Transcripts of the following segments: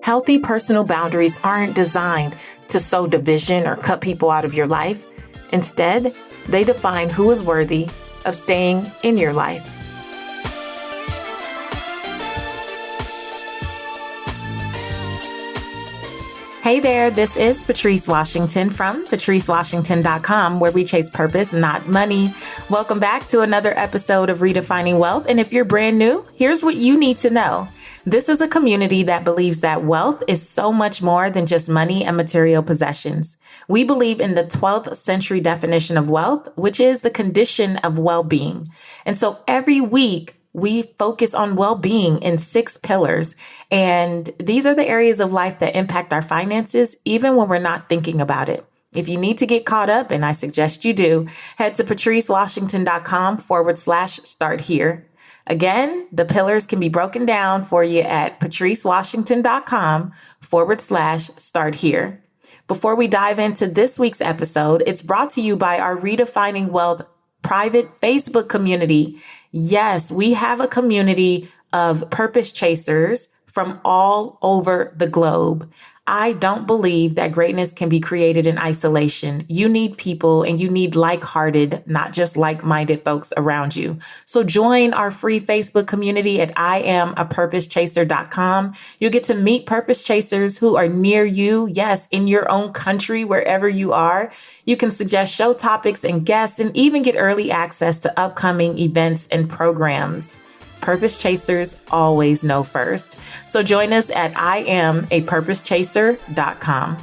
Healthy personal boundaries aren't designed to sow division or cut people out of your life. Instead, they define who is worthy of staying in your life. Hey there, this is Patrice Washington from patricewashington.com, where we chase purpose, not money. Welcome back to another episode of Redefining Wealth. And if you're brand new, here's what you need to know. This is a community that believes that wealth is so much more than just money and material possessions. We believe in the 12th century definition of wealth, which is the condition of well-being. And so every week, we focus on well-being in 6 pillars. And these are the areas of life that impact our finances, even when we're not thinking about it. If you need to get caught up, and I suggest you do, head to patricewashington.com/start here. Again, the pillars can be broken down for you at patricewashington.com/start here. Before we dive into this week's episode, it's brought to you by our Redefining Wealth private Facebook community. Yes, we have a community of purpose chasers from all over the globe. I don't believe that greatness can be created in isolation. You need people and you need like-hearted, not just like-minded folks around you. So join our free Facebook community at IamAPurposeChaser.com. You'll get to meet purpose chasers who are near you. Yes, in your own country, wherever you are. You can suggest show topics and guests and even get early access to upcoming events and programs. Purpose chasers always know first. So join us at IamAPurposeChaser.com.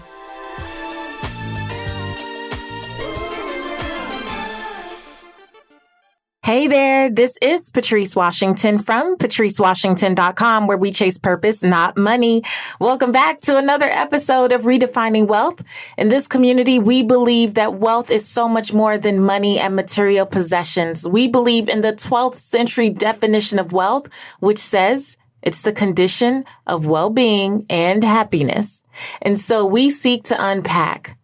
Hey there, this is Patrice Washington from patricewashington.com, where we chase purpose, not money. Welcome back to another episode of Redefining Wealth. In this community, we believe that wealth is so much more than money and material possessions. We believe in the 12th century definition of wealth, which says it's the condition of well-being and happiness. And so we seek to unpack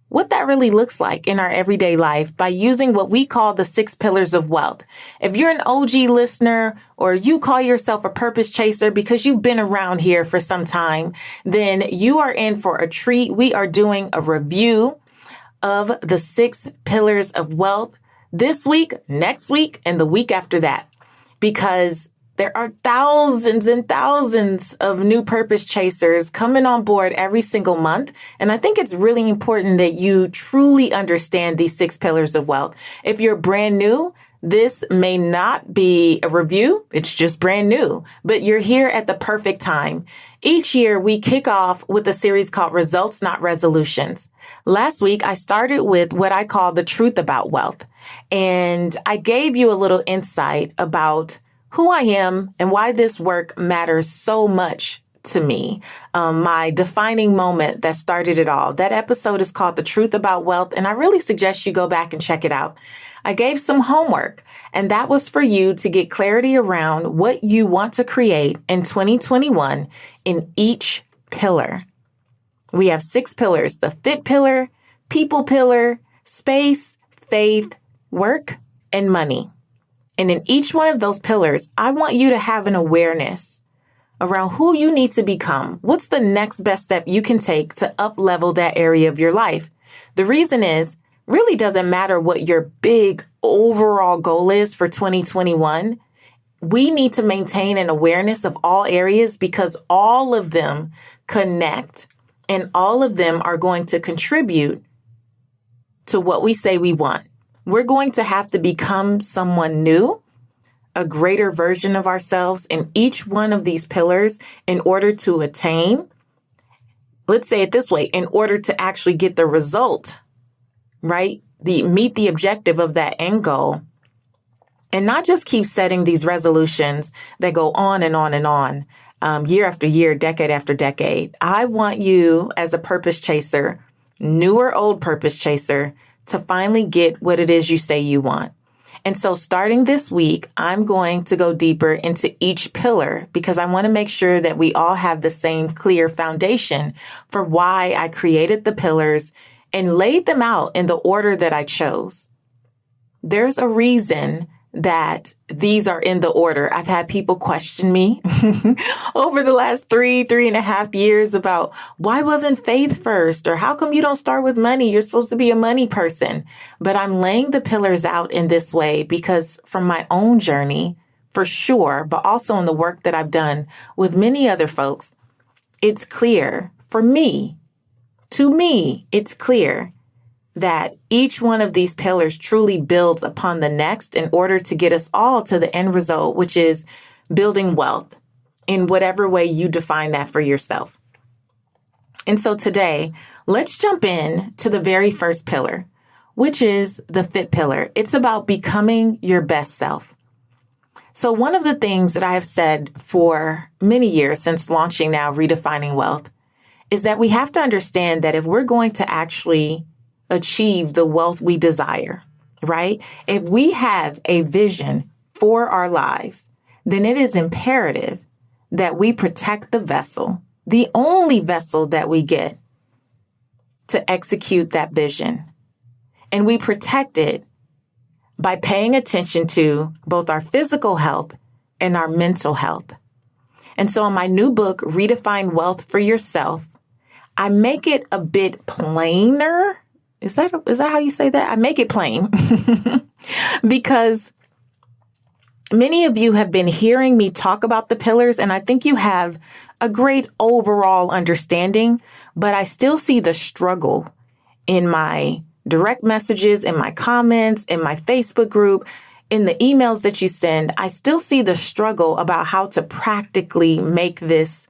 what that really looks like in our everyday life by using what we call the 6 pillars of wealth. If you're an OG listener or you call yourself a purpose chaser because you've been around here for some time, then you are in for a treat. We are doing a review of the 6 pillars of wealth this week, next week, and the week after that, because there are thousands and thousands of new purpose chasers coming on board every single month. And I think it's really important that you truly understand these 6 pillars of wealth. If you're brand new, this may not be a review. It's just brand new, but you're here at the perfect time. Each year we kick off with a series called Results, Not Resolutions. Last week, I started with what I call the truth about wealth. And I gave you a little insight about who I am and why this work matters so much to me. My defining moment that started it all. That episode is called The Truth About Wealth, and I really suggest you go back and check it out. I gave some homework, and that was for you to get clarity around what you want to create in 2021 in each pillar. We have 6 pillars: the fit pillar, people pillar, space, faith, work, and money. And in each one of those pillars, I want you to have an awareness around who you need to become. What's the next best step you can take to up-level that area of your life? The reason is, really doesn't matter what your big overall goal is for 2021. We need to maintain an awareness of all areas because all of them connect and all of them are going to contribute to what we say we want. We're going to have to become someone new, a greater version of ourselves in each one of these pillars in order to attain, let's say it this way, in order to actually get the result, right? Meet the objective of that end goal. And not just keep setting these resolutions that go on and on and on, year after year, decade after decade. I want you as a purpose chaser, new or old purpose chaser, to finally get what it is you say you want. And so starting this week, I'm going to go deeper into each pillar because I want to make sure that we all have the same clear foundation for why I created the pillars and laid them out in the order that I chose. There's a reason that these are in the order. I've had people question me over the last 3.5 years about why wasn't faith first? Or how come you don't start with money? You're supposed to be a money person. But I'm laying the pillars out in this way because from my own journey, for sure, but also in the work that I've done with many other folks, it's clear for me, to me, it's clear that each one of these pillars truly builds upon the next in order to get us all to the end result, which is building wealth in whatever way you define that for yourself. And so today, let's jump in to the very first pillar, which is the fit pillar. It's about becoming your best self. So one of the things that I have said for many years since launching now Redefining Wealth is that we have to understand that if we're going to actually achieve the wealth we desire, right? If we have a vision for our lives, then it is imperative that we protect the vessel, the only vessel that we get to execute that vision. And we protect it by paying attention to both our physical health and our mental health. And so in my new book, Redefine Wealth for Yourself, I make it a bit plainer. Is that how you say that? I make it plain because many of you have been hearing me talk about the pillars, and I think you have a great overall understanding, but I still see the struggle in my direct messages, in my comments, in my Facebook group, in the emails that you send. I still see the struggle about how to practically make this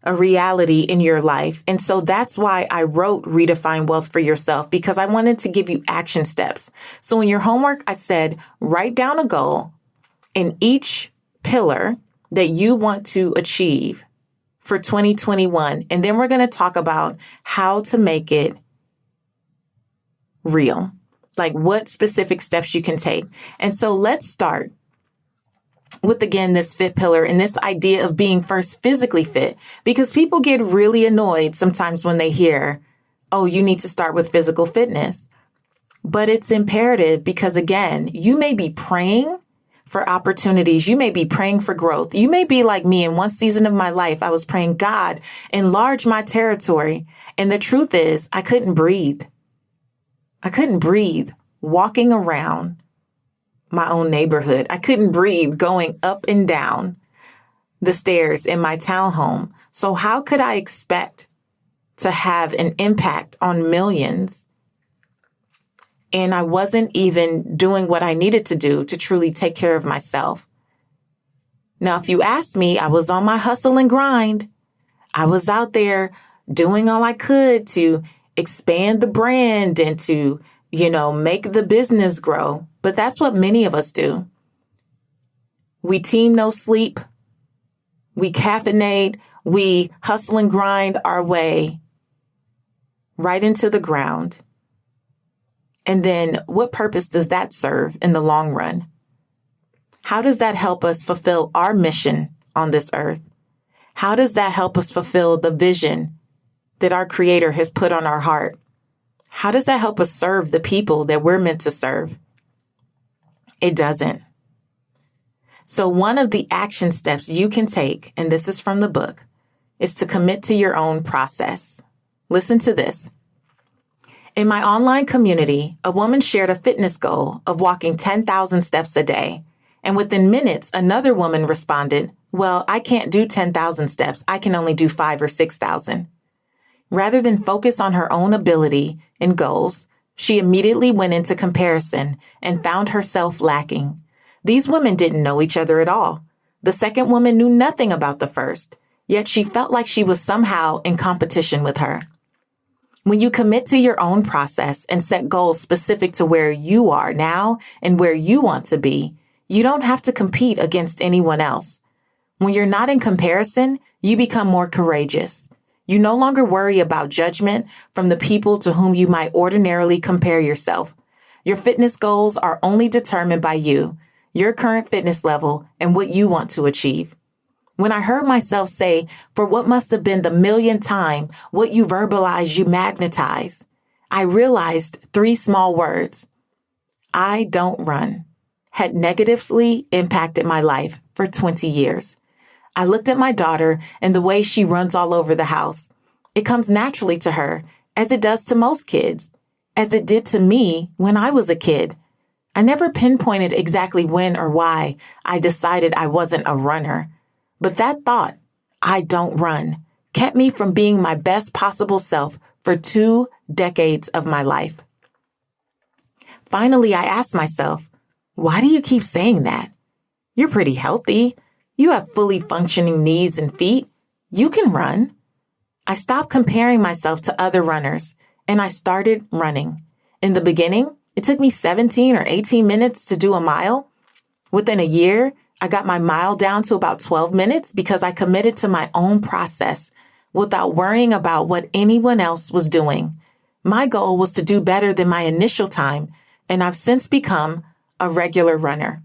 a reality in your life. And so that's why I wrote Redefine Wealth for Yourself, because I wanted to give you action steps. So in your homework, I said, write down a goal in each pillar that you want to achieve for 2021. And then we're going to talk about how to make it real, like what specific steps you can take. And so let's start with, again, this fit pillar and this idea of being first physically fit, because people get really annoyed sometimes when they hear, oh, you need to start with physical fitness. But it's imperative because, again, you may be praying for opportunities. You may be praying for growth. You may be like me. In one season of my life, I was praying, God, enlarge my territory. And the truth is, I couldn't breathe. I couldn't breathe walking around my own neighborhood. I couldn't breathe going up and down the stairs in my townhome. So how could I expect to have an impact on millions? And I wasn't even doing what I needed to do to truly take care of myself. Now, if you ask me, I was on my hustle and grind. I was out there doing all I could to expand the brand and to, make the business grow. But that's what many of us do. We team no sleep. We caffeinate. We hustle and grind our way right into the ground. And then what purpose does that serve in the long run? How does that help us fulfill our mission on this earth? How does that help us fulfill the vision that our Creator has put on our heart? How does that help us serve the people that we're meant to serve? It doesn't. So one of the action steps you can take, and this is from the book, is to commit to your own process. Listen to this. In my online community, a woman shared a fitness goal of walking 10,000 steps a day. And within minutes, another woman responded, well, I can't do 10,000 steps. I can only do 5,000 or 6,000. Rather than focus on her own ability and goals, she immediately went into comparison and found herself lacking. These women didn't know each other at all. The second woman knew nothing about the first, yet she felt like she was somehow in competition with her. When you commit to your own process and set goals specific to where you are now and where you want to be, you don't have to compete against anyone else. When you're not in comparison, you become more courageous. You no longer worry about judgment from the people to whom you might ordinarily compare yourself. Your fitness goals are only determined by you, your current fitness level, and what you want to achieve. When I heard myself say, for what must have been the millionth time, what you verbalize, you magnetize, I realized 3 small words. I don't run. had negatively impacted my life for 20 years. I looked at my daughter and the way she runs all over the house. It comes naturally to her, as it does to most kids, as it did to me when I was a kid. I never pinpointed exactly when or why I decided I wasn't a runner. But that thought, I don't run, kept me from being my best possible self for 2 decades of my life. Finally, I asked myself, why do you keep saying that? You're pretty healthy. You have fully functioning knees and feet. You can run. I stopped comparing myself to other runners, and I started running. In the beginning, it took me 17 or 18 minutes to do a mile. Within a year, I got my mile down to about 12 minutes because I committed to my own process without worrying about what anyone else was doing. My goal was to do better than my initial time, and I've since become a regular runner.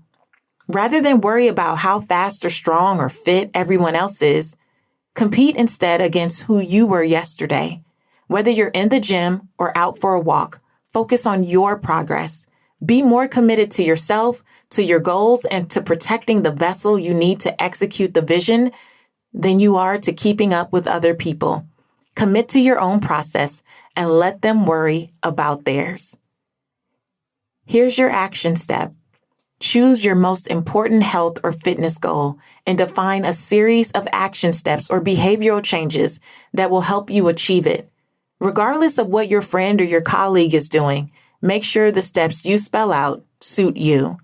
Rather than worry about how fast or strong or fit everyone else is, compete instead against who you were yesterday. Whether you're in the gym or out for a walk, focus on your progress. Be more committed to yourself, to your goals, and to protecting the vessel you need to execute the vision than you are to keeping up with other people. Commit to your own process and let them worry about theirs. Here's your action step. Choose your most important health or fitness goal and define a series of action steps or behavioral changes that will help you achieve it. Regardless of what your friend or your colleague is doing, make sure the steps you spell out suit you.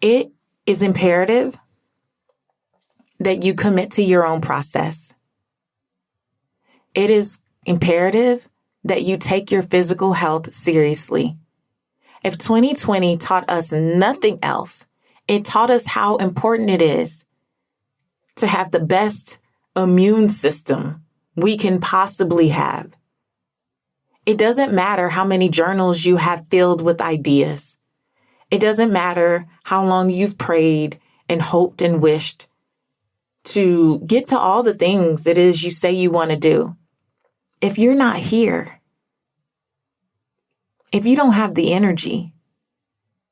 It is imperative that you commit to your own process. It is imperative that you take your physical health seriously. If 2020 taught us nothing else, it taught us how important it is to have the best immune system we can possibly have. It doesn't matter how many journals you have filled with ideas. It doesn't matter how long you've prayed and hoped and wished to get to all the things it is you say you want to do. If you're not here, if you don't have the energy,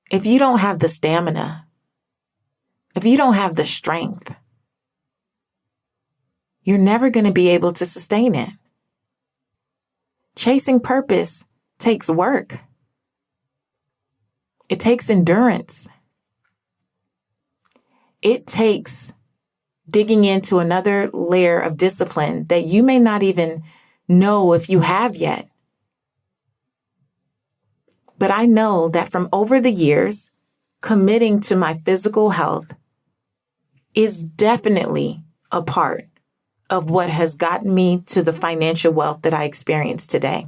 if you don't have the stamina, if you don't have the strength, you're never going to be able to sustain it. Chasing purpose takes work. It takes endurance. It takes digging into another layer of discipline that you may not even know if you have yet. But I know that from over the years, committing to my physical health is definitely a part of what has gotten me to the financial wealth that I experience today.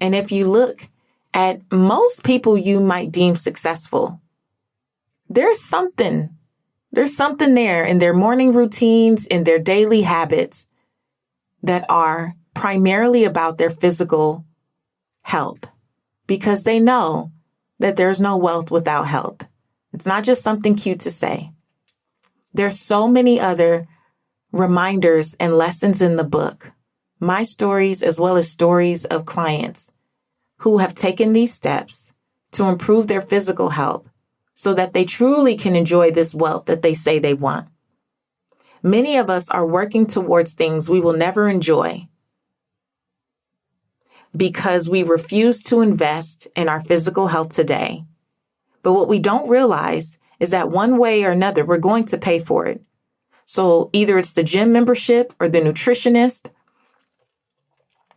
And if you look at most people you might deem successful, there's something there in their morning routines, in their daily habits that are primarily about their physical health, because they know that there's no wealth without health. It's not just something cute to say. There's so many other reminders and lessons in the book, my stories as well as stories of clients who have taken these steps to improve their physical health so that they truly can enjoy this wealth that they say they want. Many of us are working towards things we will never enjoy because we refuse to invest in our physical health today. But what we don't realize is that one way or another, we're going to pay for it. So either it's the gym membership or the nutritionist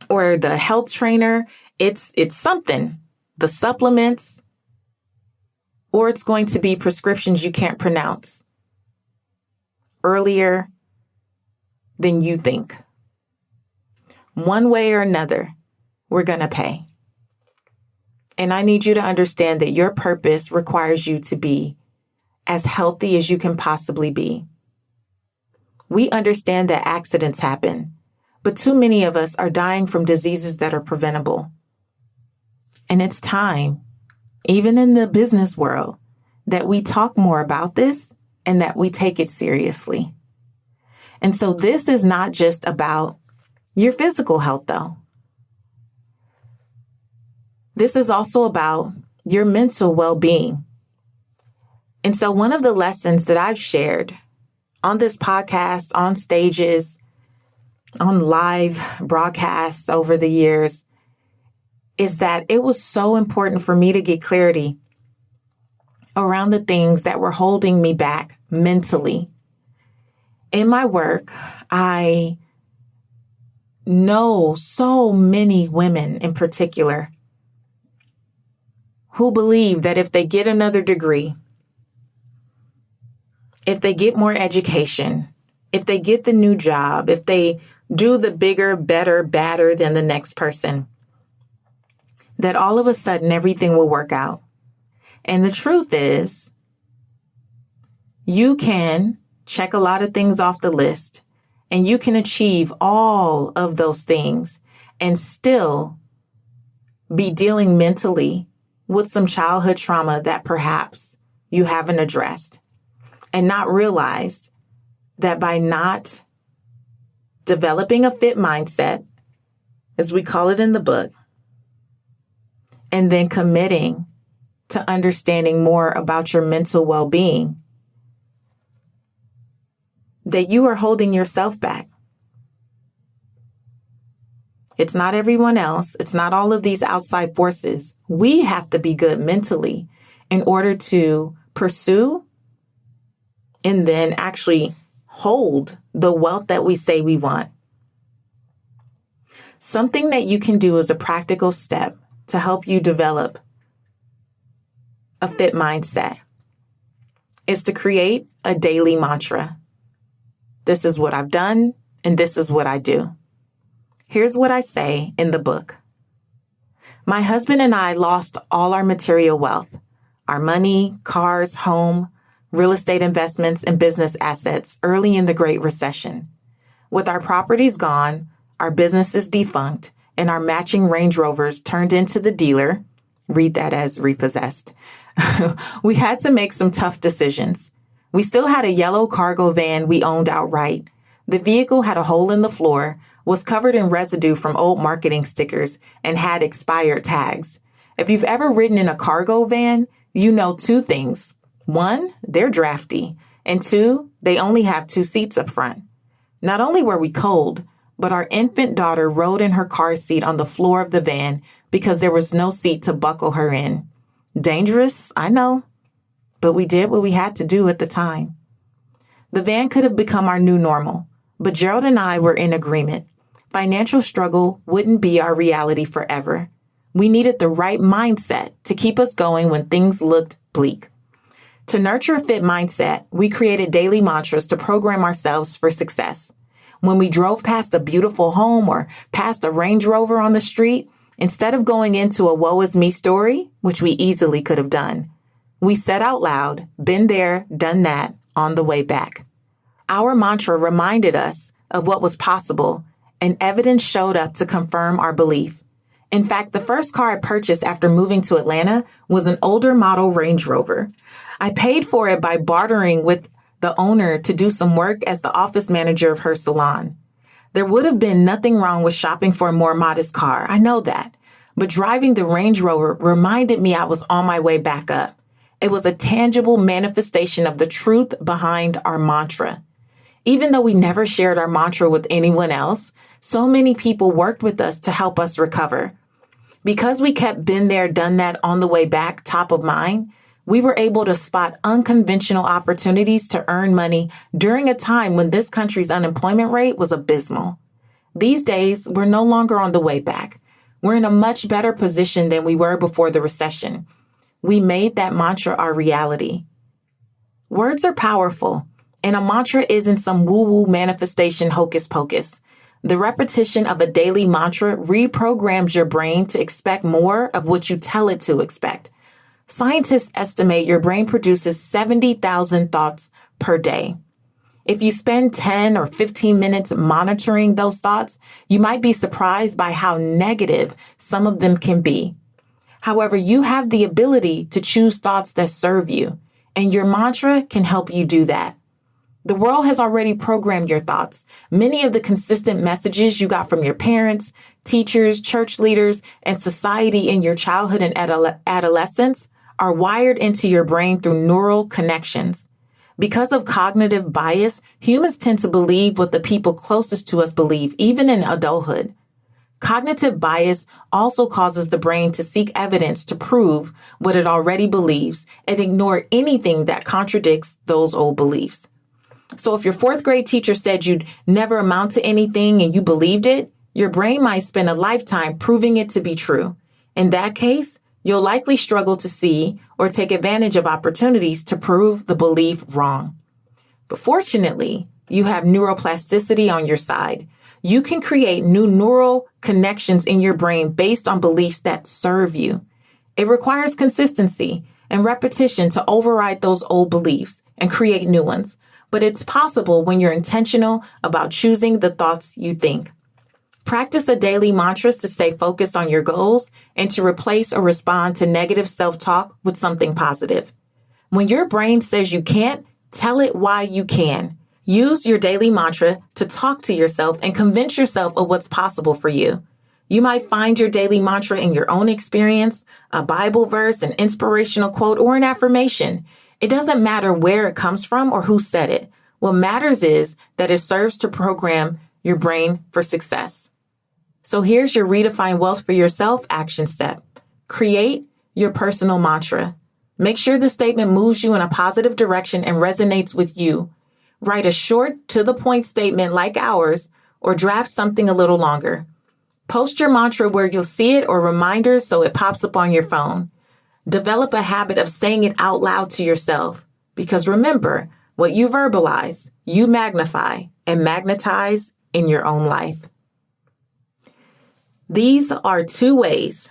or the health trainer. It's something, the supplements, or it's going to be prescriptions you can't pronounce earlier than you think. One way or another, we're going to pay. And I need you to understand that your purpose requires you to be as healthy as you can possibly be. We understand that accidents happen, but too many of us are dying from diseases that are preventable. And it's time, even in the business world, that we talk more about this and that we take it seriously. And so this is not just about your physical health, though. This is also about your mental well-being And so one of the lessons that I've shared on this podcast, on stages, on live broadcasts over the years is that it was so important for me to get clarity around the things that were holding me back mentally. In my work, I know so many women in particular who believe that if they get another degree, if they get more education, if they get the new job, if they do the bigger, better, badder than the next person, that all of a sudden everything will work out. And the truth is, you can check a lot of things off the list and you can achieve all of those things and still be dealing mentally with some childhood trauma that perhaps you haven't addressed and not realized that by not developing a fit mindset, as we call it in the book, and then committing to understanding more about your mental well-being, that you are holding yourself back. It's not everyone else. It's not all of these outside forces. We have to be good mentally in order to pursue and then actually hold the wealth that we say we want. Something that you can do as a practical step to help you develop a fit mindset is to create a daily mantra. This is what I've done, and this is what I do. Here's what I say in the book. My husband and I lost all our material wealth, our money, cars, home, real estate investments, and business assets early in the Great Recession. With our properties gone, our businesses defunct, and our matching Range Rovers turned into the dealer, read that as repossessed, we had to make some tough decisions. We still had a yellow cargo van we owned outright. The vehicle had a hole in the floor, was covered in residue from old marketing stickers, and had expired tags. If you've ever ridden in a cargo van, you know two things. One, they're drafty, and two, they only have 2 seats up front. Not only were we cold, but our infant daughter rode in her car seat on the floor of the van because there was no seat to buckle her in. Dangerous, I know, but we did what we had to do at the time. The van could have become our new normal, but Gerald and I were in agreement. Financial struggle wouldn't be our reality forever. We needed the right mindset to keep us going when things looked bleak. To nurture a fit mindset, we created daily mantras to program ourselves for success. When we drove past a beautiful home or past a Range Rover on the street, instead of going into a woe is me story, which we easily could have done, we said out loud, been there, done that, on the way back. Our mantra reminded us of what was possible, and evidence showed up to confirm our belief. In fact, the first car I purchased after moving to Atlanta was an older model Range Rover. I paid for it by bartering with the owner to do some work as the office manager of her salon. There would have been nothing wrong with shopping for a more modest car, I know that, but driving the Range Rover reminded me I was on my way back up. It was a tangible manifestation of the truth behind our mantra. Even though we never shared our mantra with anyone else, so many people worked with us to help us recover. Because we kept been there, done that on the way back top of mind, we were able to spot unconventional opportunities to earn money during a time when this country's unemployment rate was abysmal. These days, we're no longer on the way back. We're in a much better position than we were before the recession. We made that mantra our reality. Words are powerful, and a mantra isn't some woo-woo manifestation hocus pocus. The repetition of a daily mantra reprograms your brain to expect more of what you tell it to expect. Scientists estimate your brain produces 70,000 thoughts per day. If you spend 10 or 15 minutes monitoring those thoughts, you might be surprised by how negative some of them can be. However, you have the ability to choose thoughts that serve you, and your mantra can help you do that. The world has already programmed your thoughts. Many of the consistent messages you got from your parents, teachers, church leaders, and society in your childhood and adolescence are wired into your brain through neural connections. Because of cognitive bias, humans tend to believe what the people closest to us believe, even in adulthood. Cognitive bias also causes the brain to seek evidence to prove what it already believes and ignore anything that contradicts those old beliefs. So if your fourth grade teacher said you'd never amount to anything and you believed it, your brain might spend a lifetime proving it to be true. In that case, you'll likely struggle to see or take advantage of opportunities to prove the belief wrong. But fortunately, you have neuroplasticity on your side. You can create new neural connections in your brain based on beliefs that serve you. It requires consistency and repetition to override those old beliefs and create new ones. But it's possible when you're intentional about choosing the thoughts you think. Practice a daily mantra to stay focused on your goals and to replace or respond to negative self-talk with something positive. When your brain says you can't, tell it why you can. Use your daily mantra to talk to yourself and convince yourself of what's possible for you. You might find your daily mantra in your own experience, a Bible verse, an inspirational quote, or an affirmation. It doesn't matter where it comes from or who said it. What matters is that it serves to program your brain for success. So here's your redefine wealth for yourself action step. Create your personal mantra. Make sure the statement moves you in a positive direction and resonates with you. Write a short, to-the-point statement like ours, or draft something a little longer. Post your mantra where you'll see it or reminders so it pops up on your phone. Develop a habit of saying it out loud to yourself. Because remember, what you verbalize, you magnify and magnetize in your own life. These are 2 ways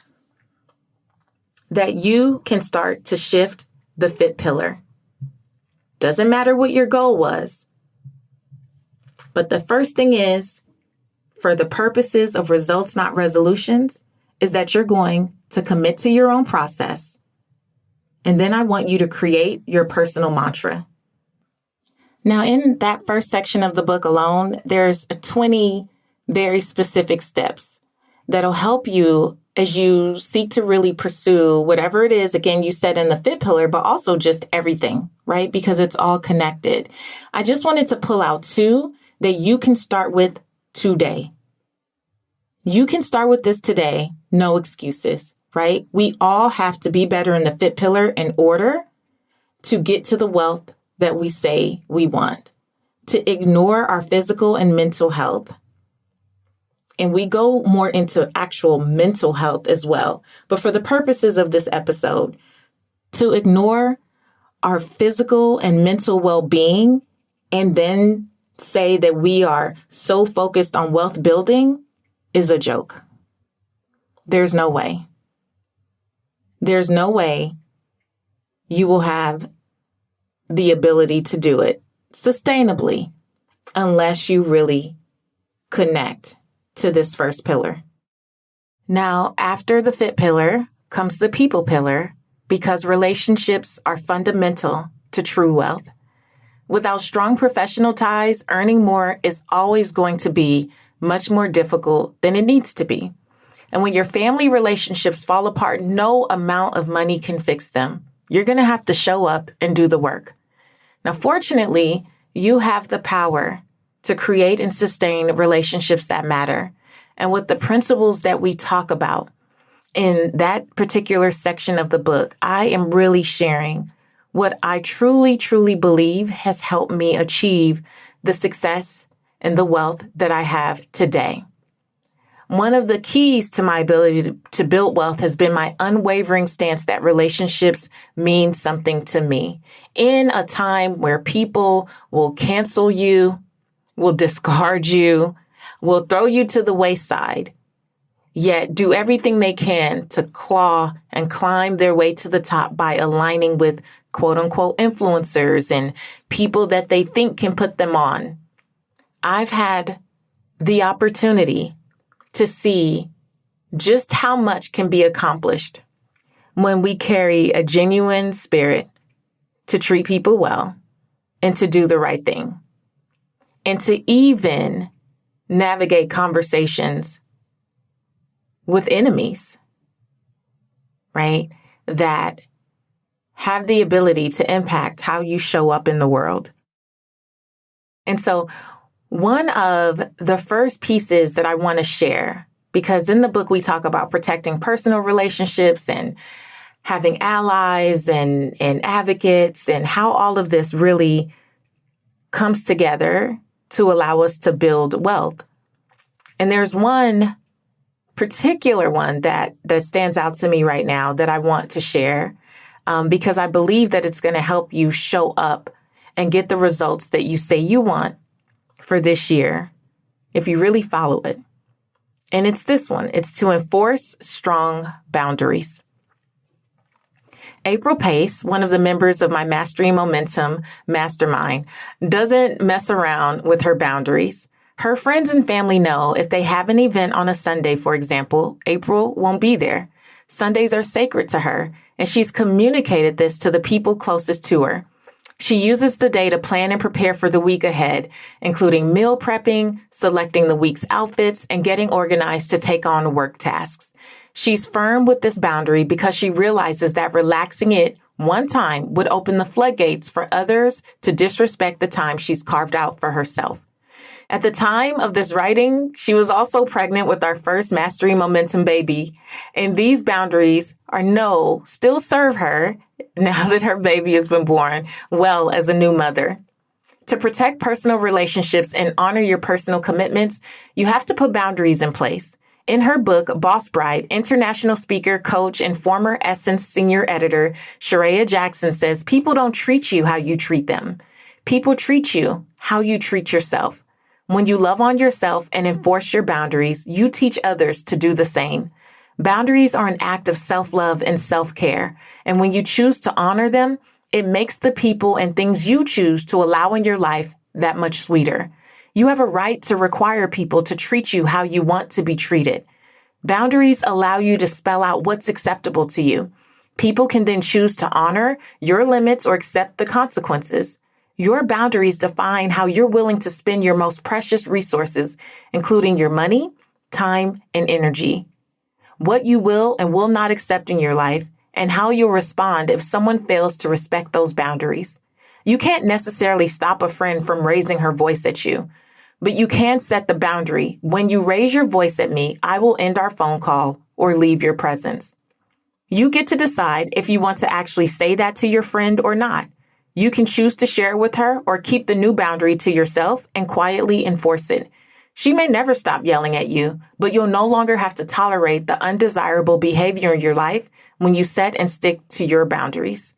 that you can start to shift the fit pillar. Doesn't matter what your goal was. But the first thing is, for the purposes of results, not resolutions, is that you're going to commit to your own process. And then I want you to create your personal mantra. Now, in that first section of the book alone, there's 20 very specific steps that'll help you as you seek to really pursue whatever it is, again, you said in the fit pillar, but also just everything, right? Because it's all connected. I just wanted to pull out 2 that you can start with today. You can start with this today, no excuses, right? We all have to be better in the fit pillar in order to get to the wealth that we say we want, to ignore our physical and mental health. And we go more into actual mental health as well. But for the purposes of this episode, to ignore our physical and mental well-being and then say that we are so focused on wealth building is a joke. There's no way. There's no way you will have the ability to do it sustainably unless you really connect to this first pillar. Now, after the fit pillar comes the people pillar, because relationships are fundamental to true wealth. Without strong professional ties, earning more is always going to be much more difficult than it needs to be. And when your family relationships fall apart, no amount of money can fix them. You're going to have to show up and do the work. Now, fortunately, you have the power to create and sustain relationships that matter. And with the principles that we talk about in that particular section of the book, I am really sharing what I truly, truly believe has helped me achieve the success and the wealth that I have today. One of the keys to my ability to build wealth has been my unwavering stance that relationships mean something to me. In a time where people will cancel you, will discard you, will throw you to the wayside, yet do everything they can to claw and climb their way to the top by aligning with quote unquote influencers and people that they think can put them on. I've had the opportunity to see just how much can be accomplished when we carry a genuine spirit to treat people well and to do the right thing and to even navigate conversations with enemies, right? That have the ability to impact how you show up in the world. And so one of the first pieces that I want to share, because in the book we talk about protecting personal relationships and having allies and advocates and how all of this really comes together to allow us to build wealth. And there's one particular one that stands out to me right now that I want to share because I believe that it's going to help you show up and get the results that you say you want for this year if you really follow it. And it's this one. It's to enforce strong boundaries. April Pace, one of the members of my Mastering Momentum mastermind, doesn't mess around with her boundaries. Her friends and family know if they have an event on a Sunday, for example, April won't be there. Sundays are sacred to her, and she's communicated this to the people closest to her. She uses the day to plan and prepare for the week ahead, including meal prepping, selecting the week's outfits, and getting organized to take on work tasks. She's firm with this boundary because she realizes that relaxing it one time would open the floodgates for others to disrespect the time she's carved out for herself. At the time of this writing, she was also pregnant with our first Mastering Momentum baby, and these boundaries still serve her now that her baby has been born well as a new mother. To protect personal relationships and honor your personal commitments, you have to put boundaries in place. In her book, Boss Bride, international speaker, coach, and former Essence senior editor, Sharaya Jackson says, people don't treat you how you treat them. People treat you how you treat yourself. When you love on yourself and enforce your boundaries, you teach others to do the same. Boundaries are an act of self-love and self-care. And when you choose to honor them, it makes the people and things you choose to allow in your life that much sweeter. You have a right to require people to treat you how you want to be treated. Boundaries allow you to spell out what's acceptable to you. People can then choose to honor your limits or accept the consequences. Your boundaries define how you're willing to spend your most precious resources, including your money, time, and energy. What you will and will not accept in your life, and how you'll respond if someone fails to respect those boundaries. You can't necessarily stop a friend from raising her voice at you, but you can set the boundary. When you raise your voice at me, I will end our phone call or leave your presence. You get to decide if you want to actually say that to your friend or not. You can choose to share it with her or keep the new boundary to yourself and quietly enforce it. She may never stop yelling at you, but you'll no longer have to tolerate the undesirable behavior in your life when you set and stick to your boundaries.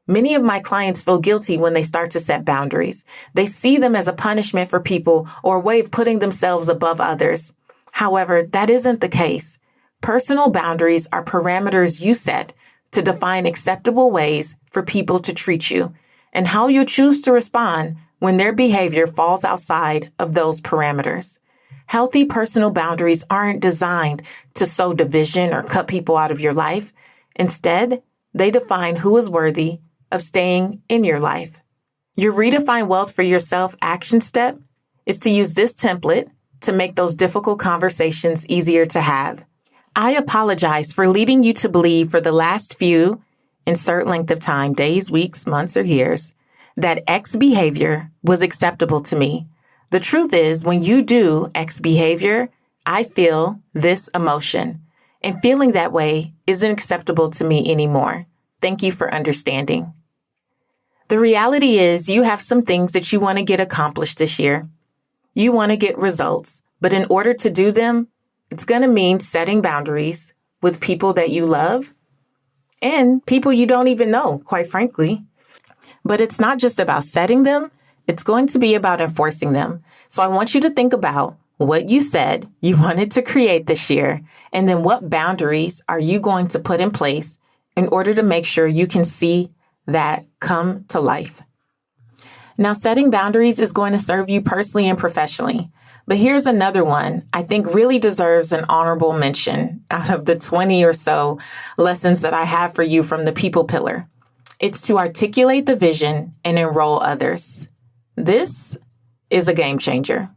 Many of my clients feel guilty when they start to set boundaries. They see them as a punishment for people or a way of putting themselves above others. However, that isn't the case. Personal boundaries are parameters you set to define acceptable ways for people to treat you and how you choose to respond when their behavior falls outside of those parameters. Healthy personal boundaries aren't designed to sow division or cut people out of your life. Instead, they define who is worthy of staying in your life. Your Redefine Wealth for Yourself action step is to use this template to make those difficult conversations easier to have. I apologize for leading you to believe for the last few, insert length of time, days, weeks, months, or years, that X behavior was acceptable to me. The truth is, when you do X behavior, I feel this emotion, and feeling that way isn't acceptable to me anymore. Thank you for understanding. The reality is you have some things that you want to get accomplished this year. You want to get results, but in order to do them, it's going to mean setting boundaries with people that you love and people you don't even know, quite frankly. But it's not just about setting them. It's going to be about enforcing them. So I want you to think about what you said you wanted to create this year, and then what boundaries are you going to put in place in order to make sure you can see that come to life. Now, setting boundaries is going to serve you personally and professionally. But here's another one I think really deserves an honorable mention out of the 20 or so lessons that I have for you from the people pillar. It's to articulate the vision and enroll others. This is a game changer.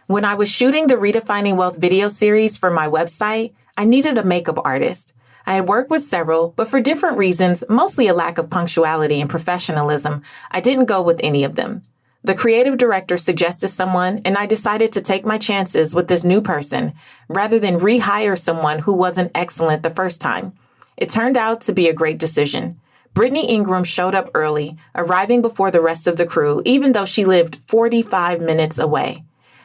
When I was shooting the Redefining Wealth video series for my website, I needed a makeup artist. I had worked with several, but for different reasons, mostly a lack of punctuality and professionalism, I didn't go with any of them. The creative director suggested someone, and I decided to take my chances with this new person rather than rehire someone who wasn't excellent the first time. It turned out to be a great decision. Brittany Ingram showed up early, arriving before the rest of the crew, even though she lived 45 minutes away.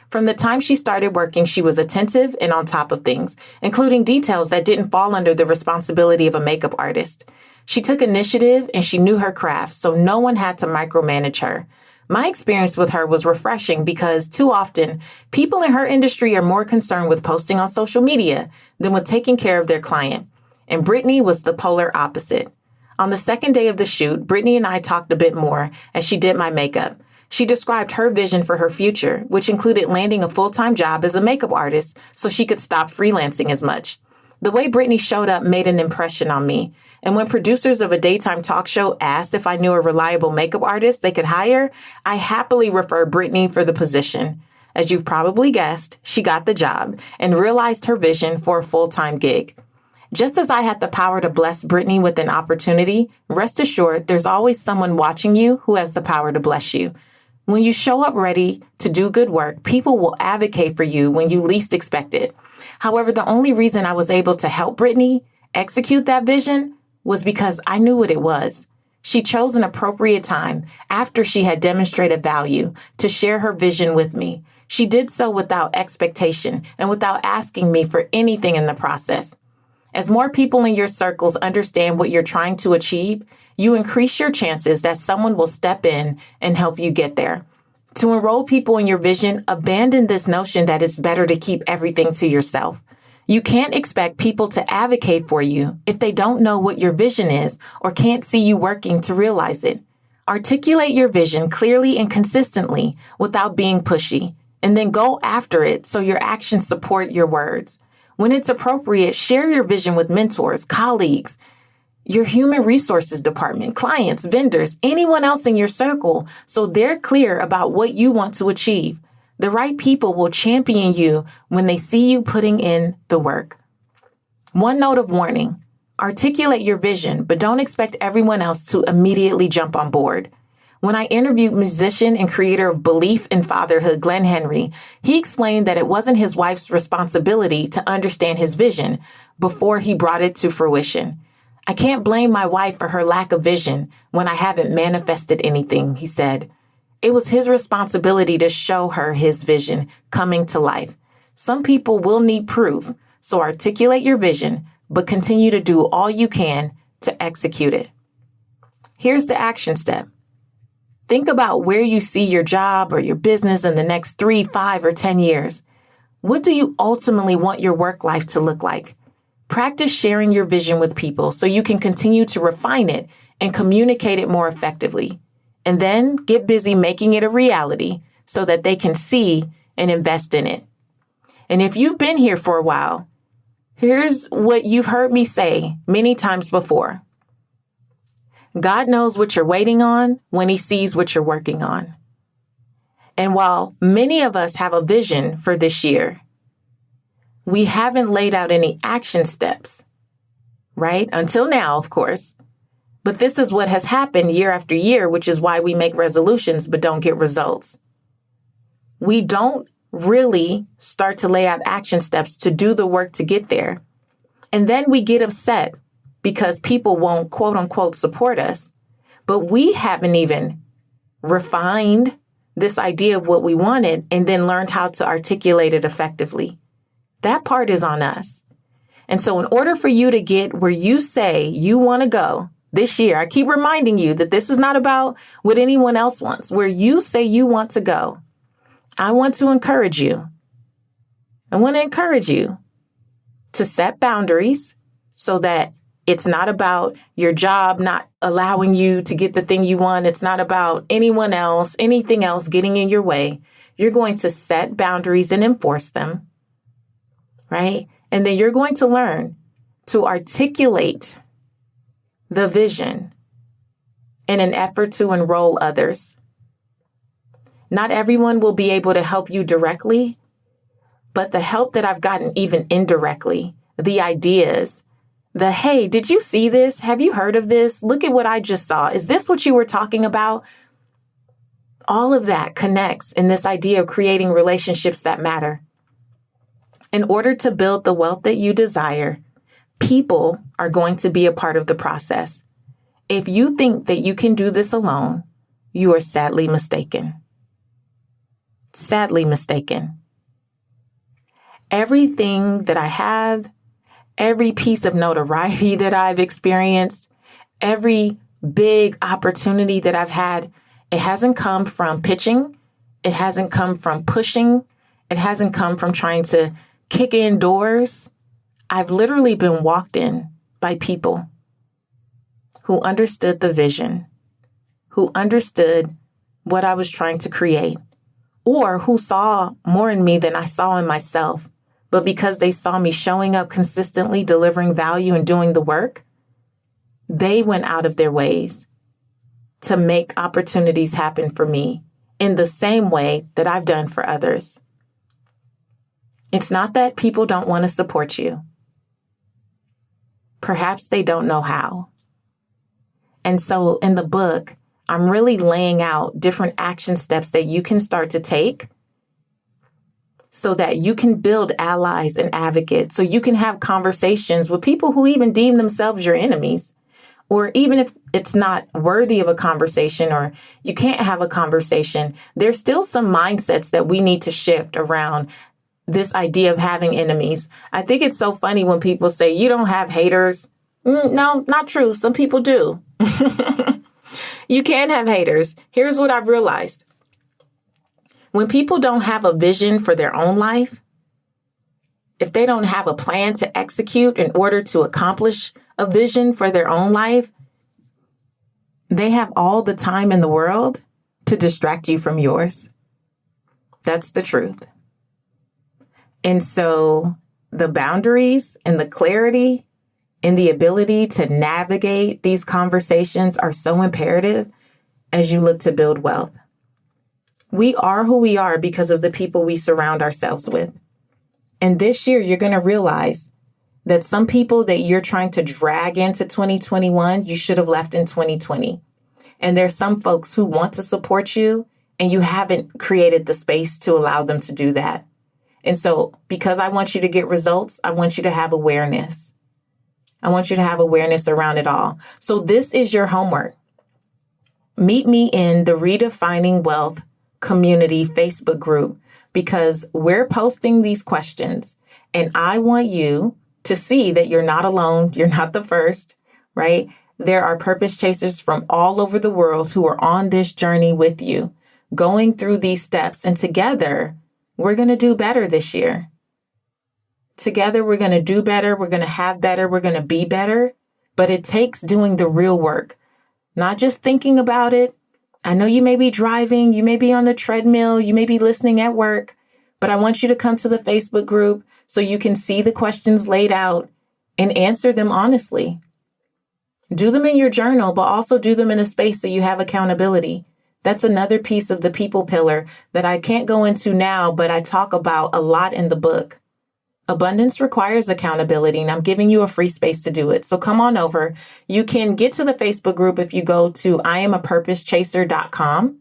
From the time she started working, she was attentive and on top of things, including details that didn't fall under the responsibility of a makeup artist. She took initiative and she knew her craft, so no one had to micromanage her. My experience with her was refreshing because too often, people in her industry are more concerned with posting on social media than with taking care of their client. And Brittany was the polar opposite. On the second day of the shoot, Brittany and I talked a bit more as she did my makeup. She described her vision for her future, which included landing a full-time job as a makeup artist so she could stop freelancing as much. The way Brittany showed up made an impression on me. And when producers of a daytime talk show asked if I knew a reliable makeup artist they could hire, I happily referred Brittany for the position. As you've probably guessed, she got the job and realized her vision for a full-time gig. Just as I had the power to bless Brittany with an opportunity, rest assured there's always someone watching you who has the power to bless you. When you show up ready to do good work, people will advocate for you when you least expect it. However, the only reason I was able to help Brittany execute that vision was because I knew what it was. She chose an appropriate time after she had demonstrated value to share her vision with me. She did so without expectation and without asking me for anything in the process. As more people in your circles understand what you're trying to achieve, you increase your chances that someone will step in and help you get there. To enroll people in your vision, abandon this notion that it's better to keep everything to yourself. You can't expect people to advocate for you if they don't know what your vision is or can't see you working to realize it. Articulate your vision clearly and consistently without being pushy, and then go after it so your actions support your words. When it's appropriate, share your vision with mentors, colleagues, your human resources department, clients, vendors, anyone else in your circle, so they're clear about what you want to achieve. The right people will champion you when they see you putting in the work. One note of warning: articulate your vision, but don't expect everyone else to immediately jump on board. When I interviewed musician and creator of Belief in Fatherhood, Glenn Henry, he explained that it wasn't his wife's responsibility to understand his vision before he brought it to fruition. I can't blame my wife for her lack of vision when I haven't manifested anything, he said. It was his responsibility to show her his vision coming to life. Some people will need proof, so articulate your vision, but continue to do all you can to execute it. Here's the action step. Think about where you see your job or your business in the next 3, 5, or 10 years. What do you ultimately want your work life to look like? Practice sharing your vision with people so you can continue to refine it and communicate it more effectively. And then get busy making it a reality so that they can see and invest in it. And if you've been here for a while, here's what you've heard me say many times before. God knows what you're waiting on when he sees what you're working on. And while many of us have a vision for this year, we haven't laid out any action steps, right? Until now, of course. But this is what has happened year after year, which is why we make resolutions but don't get results. We don't really start to lay out action steps to do the work to get there. And then we get upset because people won't, quote unquote, support us. But we haven't even refined this idea of what we wanted and then learned how to articulate it effectively. That part is on us. And so in order for you to get where you say you want to go this year, I keep reminding you that this is not about what anyone else wants. Where you say you want to go, I want to encourage you. I want to encourage you to set boundaries so that it's not about your job not allowing you to get the thing you want. It's not about anyone else, anything else getting in your way. You're going to set boundaries and enforce them, right? And then you're going to learn to articulate the vision in an effort to enroll others. Not everyone will be able to help you directly, but the help that I've gotten even indirectly, the ideas, Hey, did you see this? Have you heard of this? Look at what I just saw. Is this what you were talking about? All of that connects in this idea of creating relationships that matter. In order to build the wealth that you desire, people are going to be a part of the process. If you think that you can do this alone, you are sadly mistaken. Sadly mistaken. Everything that I have, every piece of notoriety that I've experienced, every big opportunity that I've had, it hasn't come from pitching. It hasn't come from pushing. It hasn't come from trying to kick in doors. I've literally been walked in by people who understood the vision, who understood what I was trying to create, or who saw more in me than I saw in myself. But because they saw me showing up consistently, delivering value and doing the work, they went out of their ways to make opportunities happen for me in the same way that I've done for others. It's not that people don't want to support you. Perhaps they don't know how. And so in the book, I'm really laying out different action steps that you can start to take so that you can build allies and advocates, so you can have conversations with people who even deem themselves your enemies. Or even if it's not worthy of a conversation or you can't have a conversation, there's still some mindsets that we need to shift around this idea of having enemies. I think it's so funny when people say you don't have haters. No, not true. Some people do. You can have haters. Here's what I've realized. When people don't have a vision for their own life, if they don't have a plan to execute in order to accomplish a vision for their own life, they have all the time in the world to distract you from yours. That's the truth. And so the boundaries and the clarity and the ability to navigate these conversations are so imperative as you look to build wealth. We are who we are because of the people we surround ourselves with. And this year, you're going to realize that some people that you're trying to drag into 2021, you should have left in 2020. And there's some folks who want to support you and you haven't created the space to allow them to do that. And so because I want you to get results, I want you to have awareness. I want you to have awareness around it all. So this is your homework. Meet me in the Redefining Wealth Community Facebook group because we're posting these questions and I want you to see that you're not alone. You're not the first, right? There are purpose chasers from all over the world who are on this journey with you, going through these steps. And together, we're going to do better this year. Together, we're going to do better. We're going to have better. We're going to be better. But it takes doing the real work, not just thinking about it. I know you may be driving, you may be on the treadmill, you may be listening at work, but I want you to come to the Facebook group so you can see the questions laid out and answer them honestly. Do them in your journal, but also do them in a space so you have accountability. That's another piece of the people pillar that I can't go into now, but I talk about a lot in the book. Abundance requires accountability, and I'm giving you a free space to do it. So come on over. You can get to the Facebook group if you go to IamAPurposeChaser.com.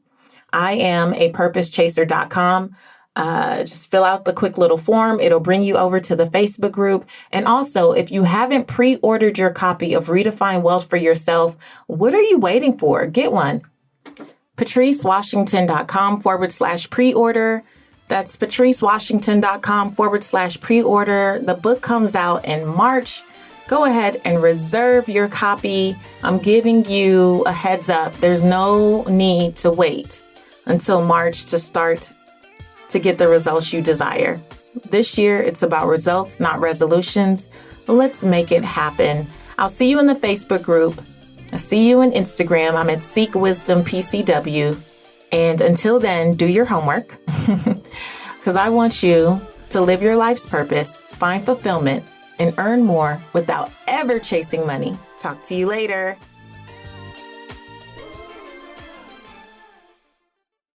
IamAPurposeChaser.com. Just fill out the quick little form. It'll bring you over to the Facebook group. And also, if you haven't pre-ordered your copy of Redefine Wealth for yourself, what are you waiting for? Get one. PatriceWashington.com/pre-order. That's PatriceWashington.com/pre-order. The book comes out in March. Go ahead and reserve your copy. I'm giving you a heads up. There's no need to wait until March to start to get the results you desire. This year, it's about results, not resolutions. Let's make it happen. I'll see you in the Facebook group. I'll see you on Instagram. I'm at Seek Wisdom PCW. And until then, do your homework because I want you to live your life's purpose, find fulfillment, and earn more without ever chasing money. Talk to you later.